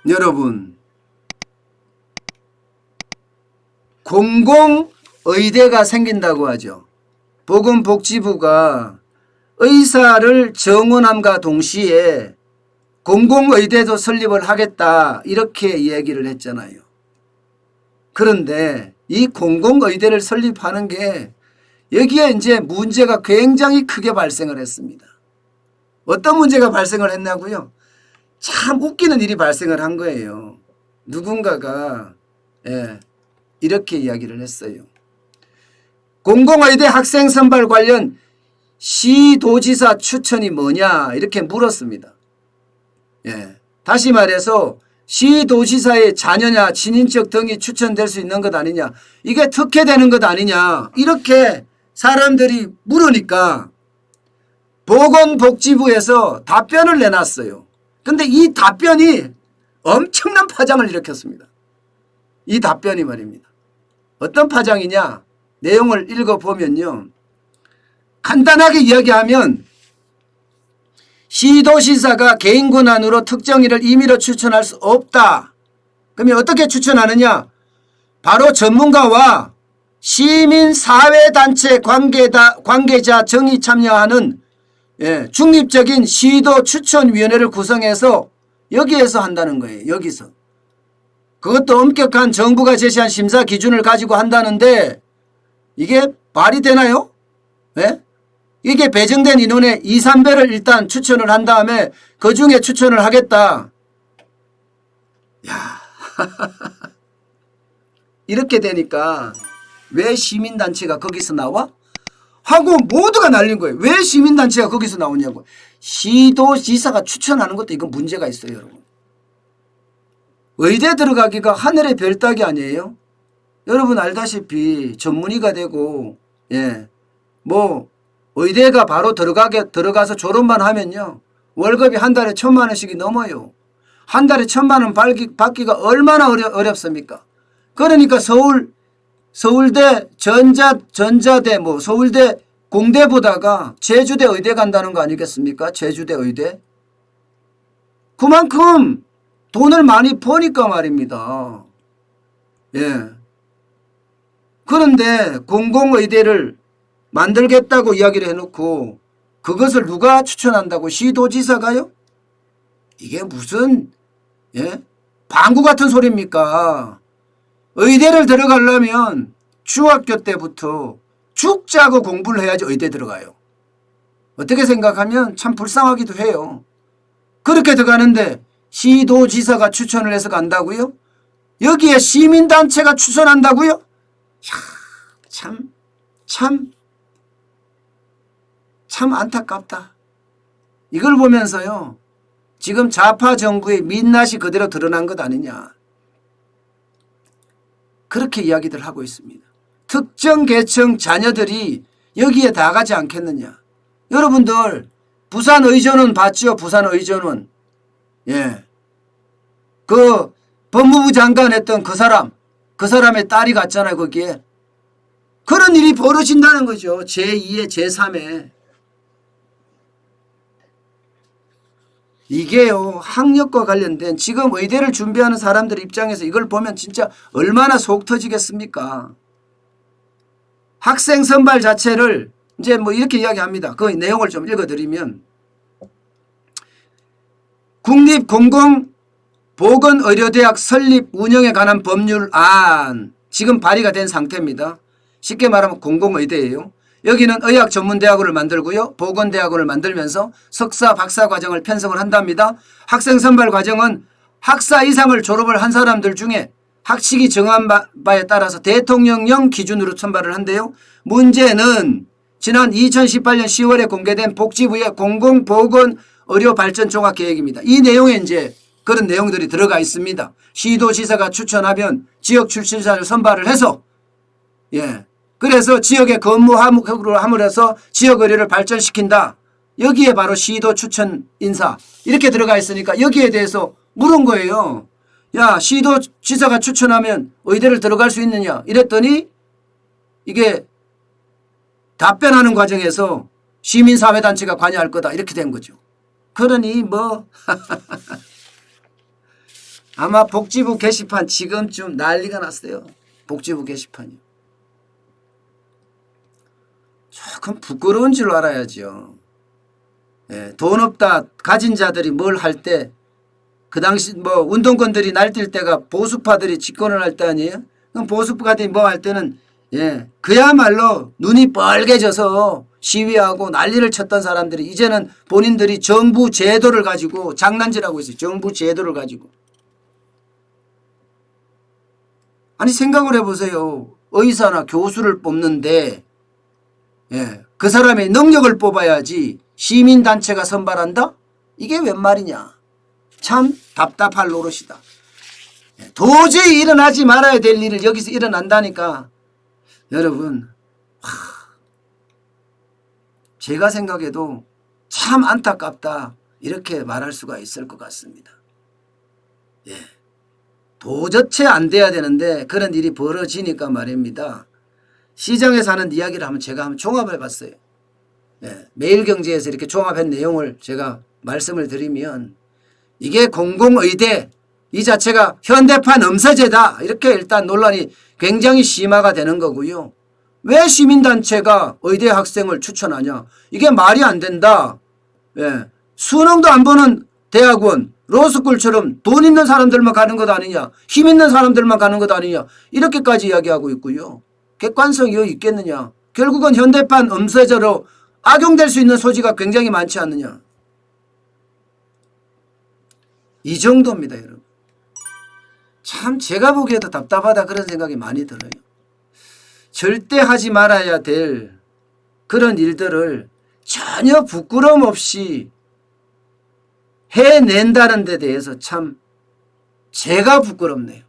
여러분, 공공의대가 생긴다고 하죠. 보건복지부가 의사를 정원함과 동시에 공공의대도 설립을 하겠다 이렇게 이야기를 했잖아요. 그런데 이 공공의대를 설립하는 게 여기에 이제 문제가 굉장히 크게 발생을 했습니다. 어떤 문제가 발생을 했냐고요? 참 웃기는 일이 발생을 한 거예요. 누군가가 이렇게 이야기를 했어요. 공공의대 학생 선발 관련 시도지사 추천이 뭐냐 이렇게 물었습니다. 다시 말해서 시도지사의 자녀냐 친인척 등이 추천될 수 있는 것 아니냐, 이게 특혜되는 것 아니냐 이렇게 사람들이 물으니까 보건복지부에서 답변을 내놨어요. 근데 이 답변이 엄청난 파장을 일으켰습니다. 이 답변이 말입니다. 어떤 파장이냐, 내용을 읽어보면요, 간단하게 이야기하면 시도지사가 개인 권한으로 특정인을 임의로 추천할 수 없다. 그러면 어떻게 추천하느냐, 바로 전문가와 시민사회단체 관계자 정의 참여하는 중립적인 시도 추천위원회를 구성해서 여기에서 한다는 거예요. 여기서. 그것도 엄격한 정부가 제시한 심사 기준을 가지고 한다는데 이게 말이 되나요? 이게 배정된 인원의 2, 3배를 일단 추천을 한 다음에 그 중에 추천을 하겠다. 야, 이렇게 되니까 왜 시민단체가 거기서 나와? 하고 모두가 날린 거예요. 왜 시민단체가 거기서 나오냐고. 시도지사가 추천하는 것도 이건 문제가 있어요, 여러분. 의대 들어가기가 하늘의 별 따기 아니에요? 여러분 알다시피 전문의가 되고 의대가 바로 들어가서 졸업만 하면요, 월급이 한 달에 1,000만 원씩이 넘어요. 한 달에 1,000만 원 받기가 얼마나 어렵습니까? 그러니까 서울대 전자대 서울대 공대보다가 제주대 의대 간다는 거 아니겠습니까? 제주대 의대. 그만큼 돈을 많이 버니까 말입니다. 그런데 공공의대를 만들겠다고 이야기를 해놓고 그것을 누가 추천한다고? 시도지사가요? 이게 무슨 방구 같은 소리입니까? 의대를 들어가려면 중학교 때부터 죽 짜고 공부를 해야지 의대 들어가요. 어떻게 생각하면 참 불쌍하기도 해요. 그렇게 들어가는데 시도지사가 추천을 해서 간다고요? 여기에 시민단체가 추천한다고요? 참 안타깝다. 이걸 보면서요, 지금 좌파 정부의 민낯이 그대로 드러난 것 아니냐, 그렇게 이야기들 하고 있습니다. 특정 계층 자녀들이 여기에 다 가지 않겠느냐. 여러분들 부산의전원 봤죠? 부산의전원. 그 법무부 장관 했던 그 사람의 딸이 갔잖아요, 거기에. 그런 일이 벌어진다는 거죠. 제2의 제3의. 이게요, 학력과 관련된 지금 의대를 준비하는 사람들 입장에서 이걸 보면 진짜 얼마나 속 터지겠습니까? 학생 선발 자체를 이제 이렇게 이야기합니다. 그 내용을 좀 읽어드리면, 국립공공보건의료대학 설립 운영에 관한 법률안 지금 발의가 된 상태입니다. 쉽게 말하면 공공의대예요. 여기는 의학전문대학원을 만들고요, 보건대학원을 만들면서 석사, 박사 과정을 편성을 한답니다. 학생 선발 과정은 학사 이상을 졸업을 한 사람들 중에 학칙이 정한 바에 따라서 대통령령 기준으로 선발을 한대요. 문제는 지난 2018년 10월에 공개된 복지부의 공공보건의료발전종합계획입니다. 이 내용에 이제 그런 내용들이 들어가 있습니다. 시도지사가 추천하면 지역 출신자를 선발을 해서 그래서 지역에 근무함으로 해서 지역 의료를 발전시킨다. 여기에 바로 시도 추천 인사 이렇게 들어가 있으니까 여기에 대해서 물은 거예요. 야, 시도지사가 추천하면 의대를 들어갈 수 있느냐 이랬더니 이게 답변하는 과정에서 시민사회단체가 관여할 거다 이렇게 된 거죠. 그러니 아마 복지부 게시판 지금쯤 난리가 났어요. 복지부 게시판이. 조금 부끄러운 줄 알아야죠. 예, 돈 없다 가진 자들이 뭘 할 때 그 당시 뭐 운동권들이 날뛸 때가 보수파들이 집권을 할 때 아니에요? 그럼 보수파들이 뭐 할 때는 예, 그야말로 눈이 빨개져서 시위하고 난리를 쳤던 사람들이 이제는 본인들이 정부 제도를 가지고 장난질하고 있어요. 정부 제도를 가지고. 아니 생각을 해보세요. 의사나 교수를 뽑는데 예, 그 사람의 능력을 뽑아야지 시민단체가 선발한다? 이게 웬 말이냐. 참 답답할 노릇이다. 예, 도저히 일어나지 말아야 될 일을 여기서 일어난다니까. 여러분 제가 생각해도 참 안타깝다 이렇게 말할 수가 있을 것 같습니다. 예, 도저히 안 돼야 되는데 그런 일이 벌어지니까 말입니다. 시장에서 하는 이야기를 제가 한번 종합해 봤어요. 예, 매일경제에서 이렇게 종합한 내용을 제가 말씀을 드리면 이게 공공의대 이 자체가 현대판 음서제다 이렇게 일단 논란이 굉장히 심화가 되는 거고요. 왜 시민단체가 의대 학생을 추천하냐. 이게 말이 안 된다. 예, 수능도 안 보는 대학원 로스쿨처럼 돈 있는 사람들만 가는 것 아니냐. 힘 있는 사람들만 가는 것 아니냐. 이렇게까지 이야기하고 있고요. 객관성이 있겠느냐. 결국은 현대판 음서제로 악용될 수 있는 소지가 굉장히 많지 않느냐. 이 정도입니다. 여러분. 참 제가 보기에도 답답하다 그런 생각이 많이 들어요. 절대 하지 말아야 될 그런 일들을 전혀 부끄러움 없이 해낸다는 데 대해서 참 제가 부끄럽네요.